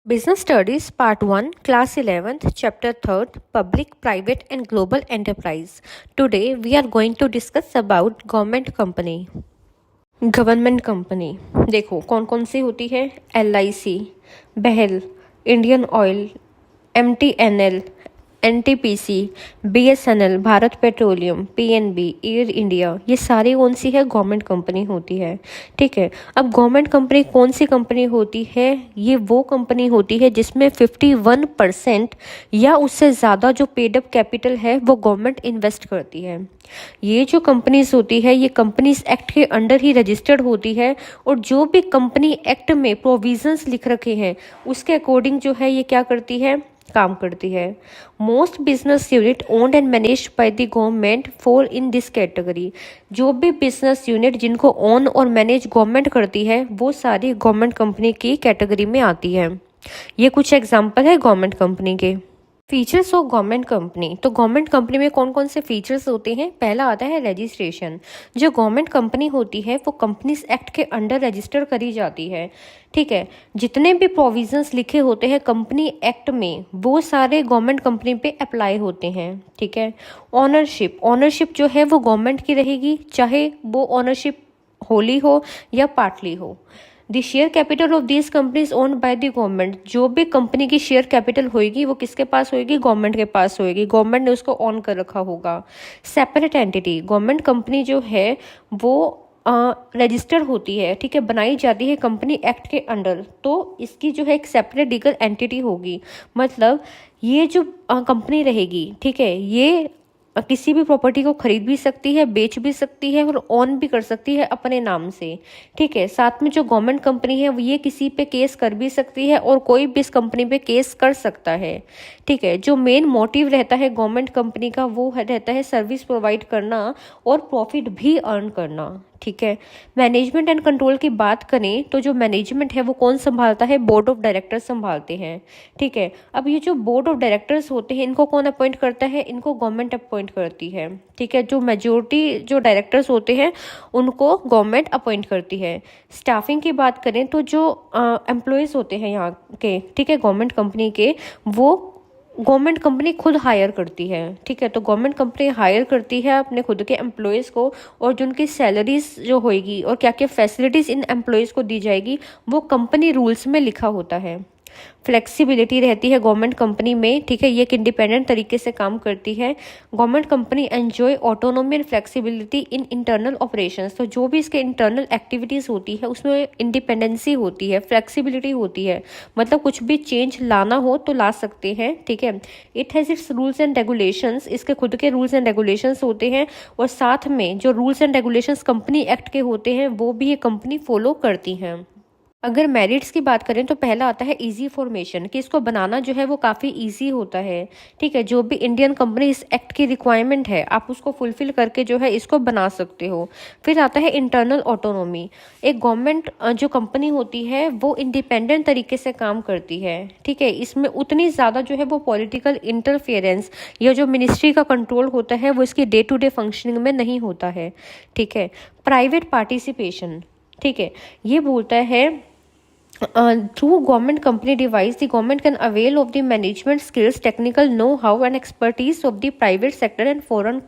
Business Studies Part 1, Class 11th, Chapter 3rd, Public, Private and Global Enterprise. Today we are going to discuss about government company. Government company देखो कौन कौन सी होती है। LIC, Behl, Indian oil, MTNL, NTPC, BSNL, Bharat petroleum, PNB, air India, ये सारी कौन सी है? Government company होती है। ठीक है, अब गवर्नमेंट कंपनी कौन सी कंपनी होती है? ये वो कंपनी होती है जिसमें 51% या उससे ज़्यादा जो पेड अप कैपिटल है वो गवर्नमेंट इन्वेस्ट करती है। ये जो कंपनीज होती है ये कंपनीज एक्ट के अंडर ही रजिस्टर्ड होती है और जो भी कंपनी एक्ट में प्रोविजंस लिख रखे हैं उसके अकॉर्डिंग जो है ये क्या करती है? काम करती है। Most business unit owned and managed by the government fall in this category. जो भी बिजनेस यूनिट जिनको ओन और मैनेज गवर्नमेंट करती है वो सारी गवर्नमेंट कंपनी की कैटेगरी में आती है। ये कुछ एग्जाम्पल है गवर्नमेंट कंपनी के। फीचर्स ऑफ गवर्नमेंट कंपनी, तो गवर्नमेंट कंपनी में कौन कौन से फीचर्स होते हैं? पहला आता है रजिस्ट्रेशन। जो गवर्नमेंट कंपनी होती है वो कंपनीज एक्ट के अंडर रजिस्टर करी जाती है। ठीक है, जितने भी प्रोविजंस लिखे होते हैं कंपनी एक्ट में वो सारे गवर्नमेंट कंपनी पे अप्लाई होते हैं। ठीक है, ऑनरशिप जो है वो गवर्नमेंट की रहेगी, चाहे वो ऑनरशिप होली हो या पार्टली हो। The share capital of this companies owned by the government. जो भी कंपनी की शेयर कैपिटल होगी वो किसके पास होगी? गवर्नमेंट के पास होगी, गवर्नमेंट ने उसको ऑन कर रखा होगा। सेपरेट एंटिटी, गवर्नमेंट कंपनी जो है वो रजिस्टर्ड होती है, ठीक है, बनाई जाती है कंपनी एक्ट के अंडर, तो इसकी जो है एक सेपरेट लीगल एंटिटी होगी। मतलब ये जो कंपनी रहेगी, ठीक है, ये किसी भी प्रॉपर्टी को खरीद भी सकती है, बेच भी सकती है और ऑन भी कर सकती है अपने नाम से। ठीक है, साथ में जो गवर्नमेंट कंपनी है वो ये किसी पे केस कर भी सकती है और कोई भी इस कंपनी पे केस कर सकता है। ठीक है, जो मेन मोटिव रहता है गवर्नमेंट कंपनी का वो रहता है सर्विस प्रोवाइड करना और प्रॉफिट भी अर्न करना। ठीक है, मैनेजमेंट एंड कंट्रोल की बात करें तो जो मैनेजमेंट है वो कौन संभालता है? बोर्ड ऑफ डायरेक्टर्स संभालते हैं। ठीक है, अब ये जो बोर्ड ऑफ डायरेक्टर्स होते हैं इनको कौन अपॉइंट करता है? इनको गवर्नमेंट अपॉइंट करती है। ठीक है, जो मेजोरिटी जो डायरेक्टर्स होते हैं उनको गवर्नमेंट अपॉइंट करती है। स्टाफिंग की बात करें तो जो एम्प्लॉयज़ होते हैं यहाँ के, ठीक है, गवर्नमेंट कंपनी के, वो गवर्नमेंट कंपनी खुद हायर करती है। ठीक है, तो गवर्नमेंट कंपनी हायर करती है अपने खुद के एम्प्लॉयज़ को और जो उनकी सैलरीज जो होएगी और क्या क्या फैसिलिटीज़ इन एम्प्लॉयज़ को दी जाएगी वो कंपनी रूल्स में लिखा होता है। फ्लेक्सिबिलिटी रहती है गवर्नमेंट कंपनी में। ठीक है, ये एक इंडिपेंडेंट तरीके से काम करती है। Government company enjoy autonomy and flexibility in internal operations. तो जो भी इसके इंटरनल एक्टिविटीज़ होती है उसमें इंडिपेंडेंसी होती है, फ्लेक्सिबिलिटी होती है, मतलब कुछ भी चेंज लाना हो तो ला सकते हैं। ठीक है, it has its rules and regulations, इसके खुद के रूल्स एंड रेगुलेशंस होते हैं और साथ में जो rules and regulations company act के होते हैं वो भी ये कंपनी फॉलो करती हैं। अगर मेरिट्स की बात करें तो पहला आता है इजी फॉर्मेशन, कि इसको बनाना जो है वो काफ़ी इजी होता है। ठीक है, जो भी इंडियन कंपनी इस एक्ट की रिक्वायरमेंट है आप उसको फुलफिल करके जो है इसको बना सकते हो। फिर आता है इंटरनल ऑटोनोमी। एक गवर्नमेंट जो कंपनी होती है वो इंडिपेंडेंट तरीके से काम करती है। ठीक है, इसमें उतनी ज़्यादा जो है वो पॉलिटिकल इंटरफेरेंस या जो मिनिस्ट्री का कंट्रोल होता है वो इसकी डे टू डे फंक्शनिंग में नहीं होता है। ठीक है, प्राइवेट पार्टिसिपेशन, ठीक है, ये बोलता है through government company device the government can avail of the management skills, technical know-how and expertise of the private sector and foreign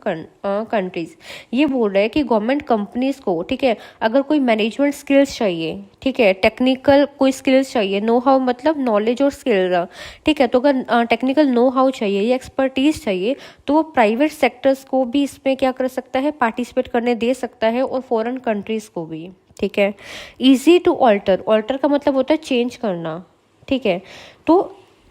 countries। ये बोल रहा है कि गवर्नमेंट कंपनीज को, ठीक है, अगर कोई मैनेजमेंट स्किल्स चाहिए, ठीक है, टेक्निकल कोई स्किल्स चाहिए, नो हाउ मतलब नॉलेज और स्किल, ठीक है, तो अगर टेक्निकल नो हाउ चाहिए या एक्सपर्टीज चाहिए तो वो प्राइवेट सेक्टर्स को भी इसमें क्या कर सकता है? पार्टिसिपेट करने दे सकता है और फॉरेन कंट्रीज को भी। ठीक है, ईजी टू ऑल्टर, ऑल्टर का मतलब होता है चेंज करना। ठीक है, तो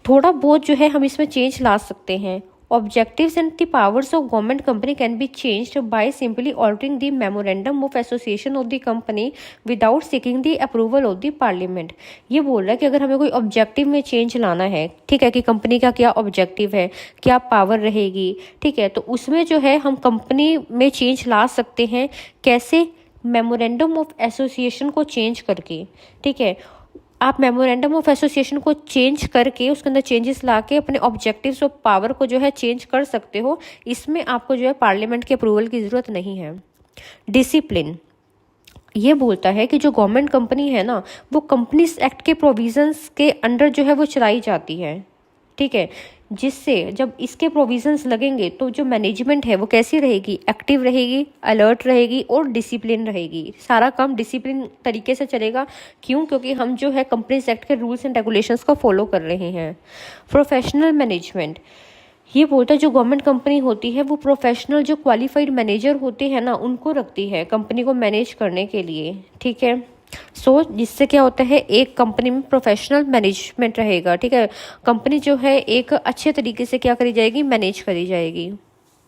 थोड़ा बहुत जो है हम इसमें चेंज ला सकते हैं। Objectives and the powers of government company can be changed by simply altering the memorandum of association of the company without seeking the approval of the parliament. ये बोल रहा है कि अगर हमें कोई ऑब्जेक्टिव में चेंज लाना है, ठीक है, कि कंपनी का क्या ऑब्जेक्टिव है, क्या पावर रहेगी, ठीक है, तो उसमें जो है हम कंपनी में चेंज ला सकते हैं। कैसे? मेमोरेंडम ऑफ एसोसिएशन को चेंज करके। ठीक है, आप मेमोरेंडम ऑफ एसोसिएशन को चेंज करके उसके अंदर चेंजेस लाके अपने ऑब्जेक्टिव्स ऑफ पावर को जो है चेंज कर सकते हो। इसमें आपको जो है पार्लियामेंट के अप्रूवल की ज़रूरत नहीं है। डिसिप्लिन, ये बोलता है कि जो गवर्नमेंट कंपनी है ना, वो कंपनीज एक्ट के प्रोविजंस के अंडर जो है वो चलाई जाती है, ठीक है। जिससे जब इसके प्रोविजंस लगेंगे तो जो मैनेजमेंट है वो कैसी रहेगी, एक्टिव रहेगी, अलर्ट रहेगी और डिसिप्लिन रहेगी। सारा काम डिसिप्लिन तरीके से चलेगा। क्यों? क्योंकि हम जो है कंपनीज एक्ट के रूल्स एंड रेगुलेशंस को फॉलो कर रहे हैं। प्रोफेशनल मैनेजमेंट, ये बोलता है जो गवर्नमेंट कंपनी होती है वो प्रोफेशनल जो क्वालिफाइड मैनेजर होते हैं ना, उनको रखती है कंपनी को मैनेज करने के लिए, ठीक है। जिससे क्या होता है, एक कंपनी में प्रोफेशनल मैनेजमेंट रहेगा, ठीक है। कंपनी जो है एक अच्छे तरीके से क्या करी जाएगी, मैनेज करी जाएगी।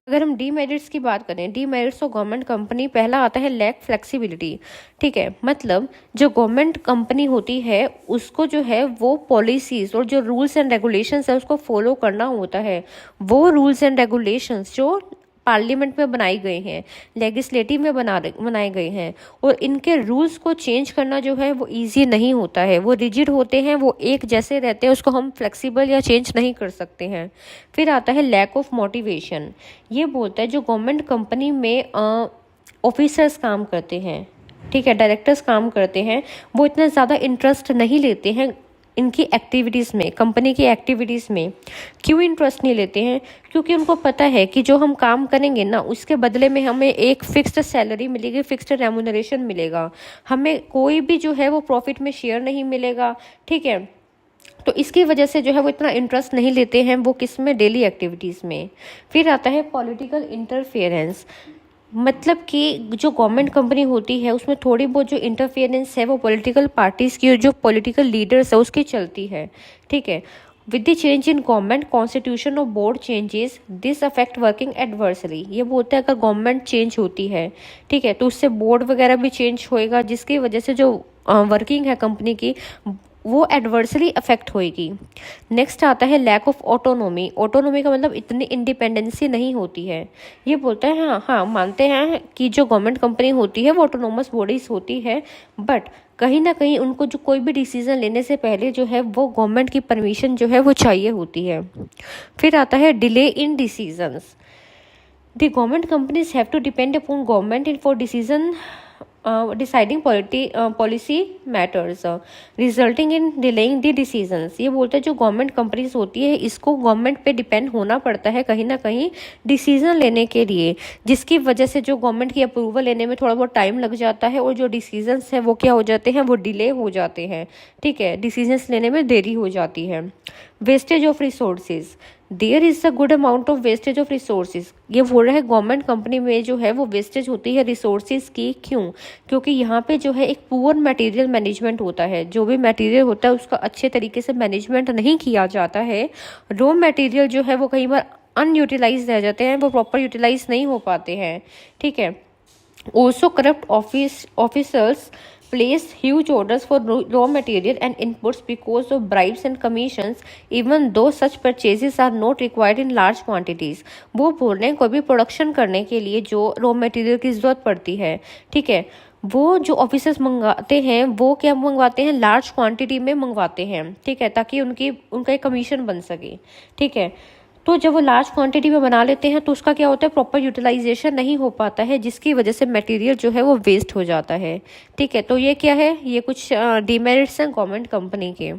अगर हम डीमेरिट्स की बात करें, डीमेरिट्स ऑफ गवर्नमेंट कंपनी, पहला आता है लैक फ्लेक्सिबिलिटी, ठीक है। मतलब जो गवर्नमेंट कंपनी होती है उसको जो है वो पॉलिसीज और जो रूल्स एंड रेगुलेशंस है उसको फॉलो करना होता है। वो रूल्स एंड रेगुलेशंस जो पार्लियामेंट में बनाए गए हैं, लेजिस्लेटिव में बनाए गए हैं, और इनके रूल्स को चेंज करना जो है वो इजी नहीं होता है। वो रिजिड होते हैं, वो एक जैसे रहते हैं, उसको हम फ्लेक्सिबल या चेंज नहीं कर सकते हैं। फिर आता है लैक ऑफ मोटिवेशन। ये बोलता है जो गवर्नमेंट कंपनी में ऑफिसर्स काम करते हैं, ठीक है, डायरेक्टर्स काम करते हैं, वो इतना ज़्यादा इंटरेस्ट नहीं लेते हैं इनकी एक्टिविटीज़ में, कंपनी की एक्टिविटीज़ में। क्यों इंटरेस्ट नहीं लेते हैं? क्योंकि उनको पता है कि जो हम काम करेंगे ना, उसके बदले में हमें एक फिक्स्ड सैलरी मिलेगी, फिक्स्ड रेम्यूनरेशन मिलेगा, हमें कोई भी जो है वो प्रॉफिट में शेयर नहीं मिलेगा, ठीक है। तो इसकी वजह से जो है वो इतना इंटरेस्ट नहीं लेते हैं वो किस में, डेली एक्टिविटीज़ में। फिर आता है पॉलिटिकल इंटरफेरेंस। मतलब कि जो गवर्नमेंट कंपनी होती है उसमें थोड़ी बहुत जो इंटरफेरेंस है वो पॉलिटिकल पार्टीज की, जो पॉलिटिकल लीडर्स है उसकी चलती है, ठीक है। With the change in government constitution और board changes this affect working adversely. ये बोलते हैं अगर गवर्नमेंट चेंज होती है, ठीक है, तो उससे बोर्ड वगैरह भी चेंज होएगा, जिसकी वजह से जो वर्किंग है कंपनी की वो एडवर्सली अफेक्ट होएगी। नेक्स्ट आता है लैक ऑफ ऑटोनोमी। ऑटोनोमी का मतलब इतनी इंडिपेंडेंसी नहीं होती है। ये बोलता है हाँ मानते हैं कि जो गवर्नमेंट कंपनी होती है वो ऑटोनोमस बॉडीज होती है, बट कहीं ना कहीं उनको जो कोई भी डिसीजन लेने से पहले जो है वो गवर्नमेंट की परमिशन जो है वो चाहिए होती है। फिर आता है delay in decisions. The government companies have to depend upon government in for decision deciding policy matters resulting in delaying the decisions. ये बोलते हैं जो गवर्नमेंट कंपनीज होती है इसको गवर्नमेंट पे डिपेंड होना पड़ता है कहीं ना कहीं डिसीजन लेने के लिए, जिसकी वजह से जो गवर्नमेंट की अप्रूवल लेने में थोड़ा बहुत टाइम लग जाता है और जो डिसीजंस है वो क्या हो जाते हैं, वो डिले हो जाते हैं, ठीक है, डिसीजंस लेने में देरी हो जाती है। Wastage of resources, there is a good amount of wastage of resources. ये बोल रहा है गवर्नमेंट कंपनी में जो है वो वेस्टेज होती है रिसोर्सेज की। क्यों? क्योंकि यहाँ पे जो है एक पुअर मटेरियल मैनेजमेंट होता है, जो भी मटेरियल होता है उसका अच्छे तरीके से मैनेजमेंट नहीं किया जाता है। रॉ मटेरियल जो है वो कई बार अनयूटिलाइज रह जाते हैं, वो प्रॉपर यूटिलाइज नहीं हो पाते हैं, ठीक है। Also corrupt officers place huge orders for raw material and inputs because of bribes and commissions, even though such purchases are not required in large quantities। वो बोल रहे हैं कोई भी प्रोडक्शन करने के लिए जो रॉ मटेरियल की ज़रूरत पड़ती है, ठीक है, वो जो ऑफिसर्स मंगवाते हैं वो क्या मंगवाते हैं, लार्ज क्वांटिटी में मंगवाते हैं, ठीक है, ताकि उनका एक कमीशन बन सके, ठीक है। तो जब वो लार्ज क्वांटिटी में बना लेते हैं तो उसका क्या होता है, प्रॉपर यूटिलाइजेशन नहीं हो पाता है, जिसकी वजह से मटेरियल जो है वो वेस्ट हो जाता है, ठीक है। तो ये क्या है, ये कुछ डीमेरिट्स हैं गवर्नमेंट कंपनी के।